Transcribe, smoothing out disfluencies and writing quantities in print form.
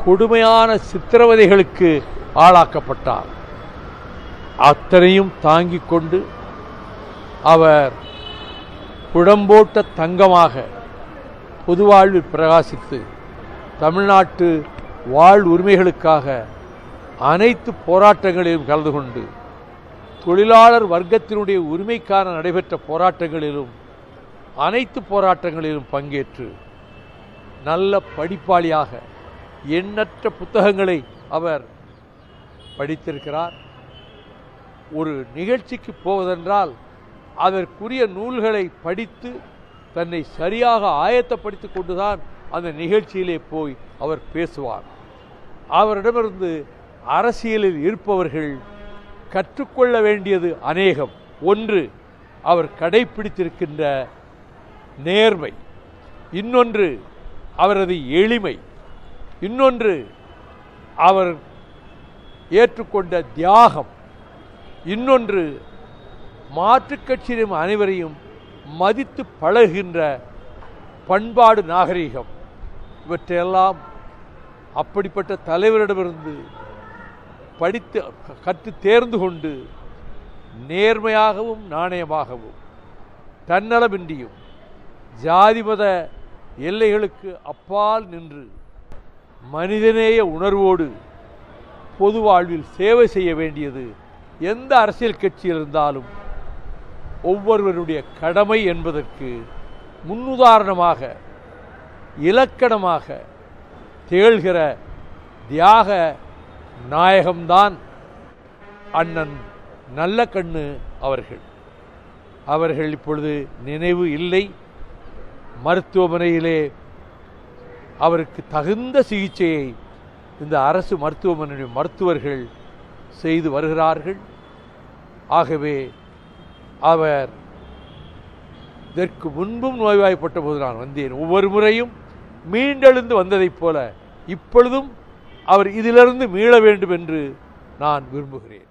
கொடுமையான சித்திரவதைகளுக்கு ஆளாக்கப்பட்டார். அத்தனையும் தாங்கிக் கொண்டு அவர் குடம்போட்ட தங்கமாக பொது வாழ்வில் பிரகாசித்து தமிழ்நாட்டு வாழ் உரிமைகளுக்காக அனைத்து போராட்டங்களிலும் கலந்து கொண்டு தொழிலாளர் வர்க்கத்தினுடைய உரிமைக்கான நடைபெற்ற போராட்டங்களிலும் அனைத்து போராட்டங்களிலும் பங்கேற்று நல்ல படிப்பாளியாக எண்ணற்ற புத்தகங்களை அவர் படித்திருக்கிறார். ஒரு நிகழ்ச்சிக்கு போவதென்றால் அதற்குரிய நூல்களை படித்து தன்னை சரியாக ஆயத்தப்படுத்தி கொண்டுதான் அந்த நிகழ்ச்சியிலே போய் அவர் பேசுவார். அவரிடமிருந்து அரசியலில் இருப்பவர்கள் கற்றுக்கொள்ள வேண்டியது அநேகம். ஒன்று, அவர் கடைப்பிடித்திருக்கின்ற நேர்மை, இன்னொன்று அவரது எளிமை, இன்னொன்று அவர் ஏற்றுக்கொண்ட தியாகம், இன்னொன்று மாற்றுக் கட்சியிலும் அனைவரையும் மதித்து பழகுகின்ற பண்பாடு நாகரீகம். இவற்றையெல்லாம் அப்படிப்பட்ட தலைவரிடமிருந்து படித்து கற்று தேர்ந்து கொண்டு நேர்மையாகவும் நாணயமாகவும் தன்னலமின்றியும் ஜாதி மத எல்லைகளுக்கு அப்பால் நின்று மனிதநேய உணர்வோடு பொது வாழ்வில் சேவை செய்ய வேண்டியது எந்த அரசியல் கட்சியில் இருந்தாலும் ஒவ்வொருவருடைய கடமை என்பதற்கு முன்னுதாரணமாக இலக்கணமாக திகழ்கிற தியாக நாயகம்தான் அண்ணன் நல்லக்கண்ணு அவர்கள் இப்பொழுது நினைவு இல்லை. மருத்துவமனையிலே அவருக்கு தகுந்த சிகிச்சையை இந்த அரசு மருத்துவமனையுடைய மருத்துவர்கள் செய்து வருகிறார்கள். ஆகவே அவர் இதற்கு முன்பும் நோய்வாய்ப்பட்ட போது நான் வந்தேன். ஒவ்வொரு முறையும் மீண்டெழுந்து வந்ததைப் போல இப்பொழுதும் அவர் இதிலிருந்து மீள வேண்டும் என்று நான் விரும்புகிறேன்.